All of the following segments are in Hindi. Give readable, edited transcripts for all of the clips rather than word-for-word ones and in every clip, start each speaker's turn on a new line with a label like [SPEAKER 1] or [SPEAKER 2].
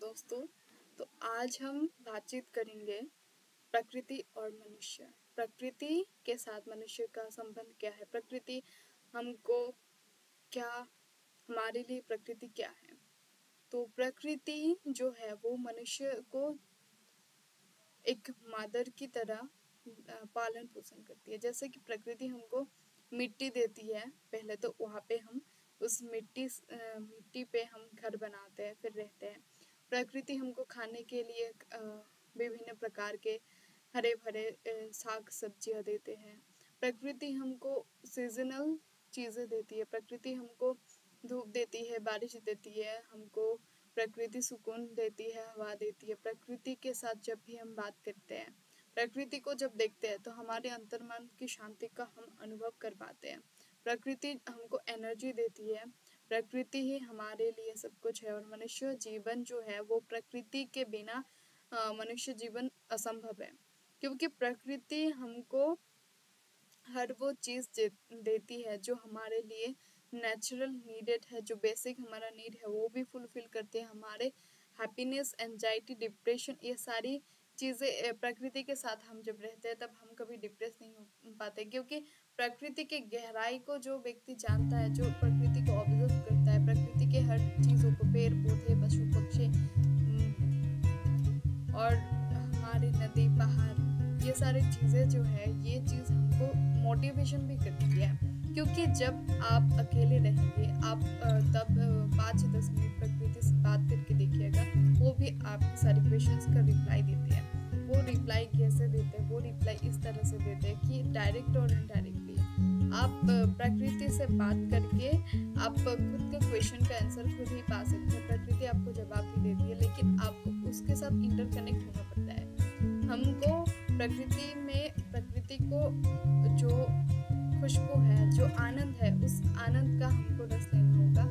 [SPEAKER 1] दोस्तों। तो आज हम बातचीत करेंगे प्रकृति और मनुष्य। प्रकृति के साथ मनुष्य का संबंध क्या है, प्रकृति हमको क्या, हमारे लिए प्रकृति क्या है। तो प्रकृति जो है वो मनुष्य को एक मदर की तरह पालन पोषण करती है। जैसे कि प्रकृति हमको मिट्टी देती है, पहले तो वहाँ पे हम उस मिट्टी पे हम घर बनाते हैं, फिर रहते हैं। प्रकृति हमको खाने के लिए विभिन्न प्रकार के हरे भरे साग सब्जियाँ देते हैं। प्रकृति हमको सीजनल चीज़ें देती है। प्रकृति हमको धूप देती है, बारिश देती है, हमको प्रकृति सुकून देती है, हवा देती है। प्रकृति के साथ जब भी हम बात करते हैं, प्रकृति को जब देखते हैं तो हमारे अंतर्मन की शांति का हम अनुभव कर पाते हैं। प्रकृति हमको एनर्जी देती है, प्रकृति ही हमारे लिए सब कुछ है। और मनुष्य जीवन जो है वो प्रकृति के बिना मनुष्य जीवन असंभव है, क्योंकि प्रकृति हमको हर वो चीज़ देती है जो हमारे लिए नेचुरल नीडेड है, जो बेसिक हमारा नीड है वो भी फुलफिल करते हैं। हमारे हैप्पीनेस, एंजाइटी, डिप्रेशन, ये सारी चीज़ें प्रकृति के साथ हम जब रहते हैं तब हम कभी डिप्रेस नहीं हो पाते, क्योंकि प्रकृति के गहराई को जो व्यक्ति जानता है, जो प्रकृति को ऑब्जर्व करता है, प्रकृति के हर चीज़ों को, पेड़ पौधे, पशु पक्षी और हमारे नदी पहाड़, ये सारी चीज़ें जो है, ये चीज़ हमको मोटिवेशन भी करती है। क्योंकि जब आप अकेले रहेंगे, आप तब 5-10 मिनट प्रकृति से बात करके देखिएगा, वो भी आपके सारे क्वेश्चंस का रिप्लाई देते हैं। वो रिप्लाई कैसे देते हैं? वो रिप्लाई इस तरह से देते हैं कि डायरेक्ट और इनडायरेक्टली आप प्रकृति से बात करके आप खुद के क्वेश्चन का आंसर खुद ही पा सकते हैं। प्रकृति आपको जवाब भी देती है, लेकिन आपको उसके साथ इंटरकनेक्ट होना पड़ता है। हमको प्रकृति को जो खुशबू है, जो आनंद है, उस आनंद का हमको रस लेना होगा।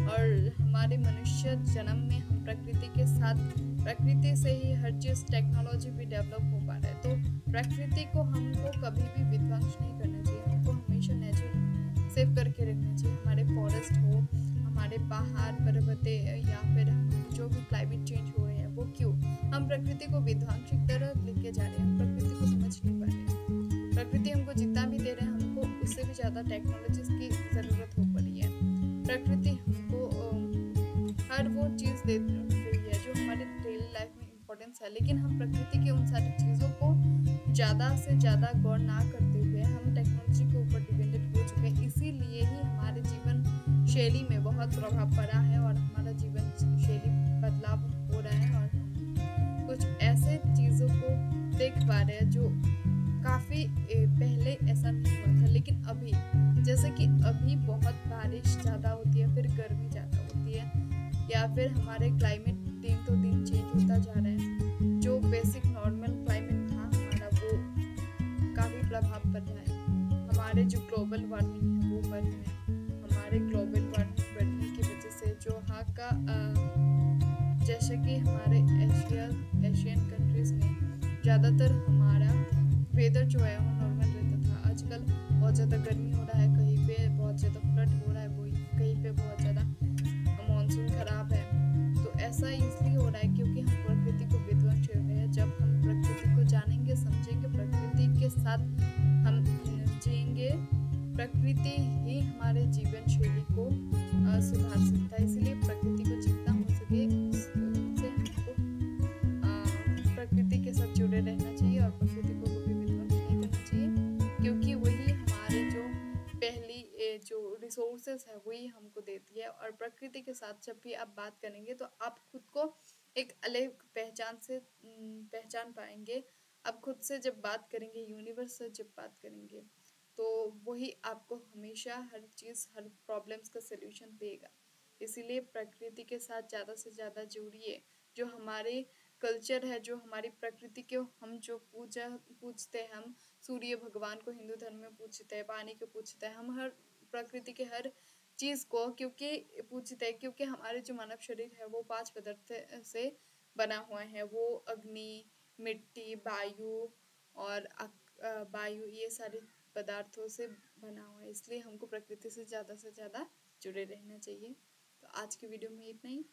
[SPEAKER 1] और हमारे मनुष्य जन्म में हम प्रकृति के साथ, प्रकृति से ही हर चीज़, टेक्नोलॉजी भी डेवलप हो पा रहा है। तो प्रकृति को हमको कभी भी विध्वंस नहीं करना चाहिए, हमको हमेशा नेचर सेव करके रखना चाहिए। हमारे फॉरेस्ट हो, हमारे पहाड़ पर्वते, या फिर जो भी क्लाइमेट चेंज हो रहे हैं, वो क्यों हम प्रकृति को विध्वंस की तरह लेके जा रहे हैं। हम प्रकृति को समझ नहीं पा रहे हैं। प्रकृति हमको जितना भी दे रहे हैं, हमको उससे भी ज़्यादा टेक्नोलॉजीज की ज़रूरत हो पड़ी है। प्रकृति हमको हर वो चीज़ दे रही है जो हमारे डेली लाइफ में इम्पोर्टेंस है, लेकिन हम प्रकृति के उन सारी चीज़ों को ज़्यादा से ज़्यादा गौर ना करते हुए हम टेक्नोलॉजी के ऊपर डिपेंडेंट हो चुके हैं। इसीलिए ही हमारे जीवन शैली में बहुत प्रभाव पड़ा है और हमारा जीवन शैली बदलाव हो रहा है, और हम कुछ ऐसे चीज़ों को देख पा रहे हैं जो काफ़ी पहले ऐसा नहीं हुआ था। लेकिन अभी, जैसे कि अभी बहुत बारिश ज़्यादा होती है, फिर गर्मी ज़्यादा होती है, या फिर हमारे क्लाइमेट दिन तो दिन चेंज होता जा रहा है। जो बेसिक नॉर्मल क्लाइमेट था हमारा, वो काफ़ी प्रभाव पड़ रहा है। हमारे जो ग्लोबल वार्मिंग है वो बढ़ रहा है। हमारे ग्लोबल वार्मिंग बढ़ने की वजह से जो यहाँ का जैसे कि हमारे एशियन कंट्रीज़ में ज़्यादातर हमारा वेदर जो है वो नॉर्मल रहता था। आजकल बहुत ज़्यादा गर्मी हो रहा है, कहीं पे बहुत ज़्यादा फ्लड हो रहा है, वो कहीं पे बहुत ज़्यादा मानसून खराब है। तो ऐसा इसलिए हो रहा है क्योंकि हम प्रकृति को विध्वंस कर रहे हैं। जब हम प्रकृति को जानेंगे, समझेंगे, प्रकृति के साथ हम जिएंगे, प्रकृति ही हमारे जीवन शैली को सुधार सकता है। इसलिए प्रकृति को जितना हो सके उससे हमको प्रकृति के साथ जुड़े रहना चाहिए और प्रकृति को कभी विध्वंस नहीं करना चाहिए, क्योंकि वही हमारे जो पहली जो रिसोर्सेज है वही हमको देती है। और प्रकृति के साथ जब भी आप बात करेंगे तो आप खुद को एक अलग पहचान से पहचान पाएंगे। आप खुद से जब बात करेंगे, यूनिवर्स से जब बात करेंगे, तो वही आपको हमेशा हर चीज़, हर प्रॉब्लम्स का सल्यूशन देगा। इसीलिए प्रकृति के साथ ज़्यादा से ज़्यादा जुड़िए। जो हमारे कल्चर है, जो हमारी प्रकृति के हम जो पूजते हैं, हम सूर्य भगवान को हिंदू धर्म में पूजते हैं, पानी को पूजते हैं, हम हर प्रकृति के हर चीज़ को क्योंकि पूजते हैं, क्योंकि हमारे जो मानव शरीर है वो 5 पदार्थ से बना हुआ है। वो अग्नि, मिट्टी, वायु, ये सारे पदार्थों से बना हुआ है। इसलिए हमको प्रकृति से ज़्यादा जुड़े रहना चाहिए। तो आज की वीडियो में इतना ही।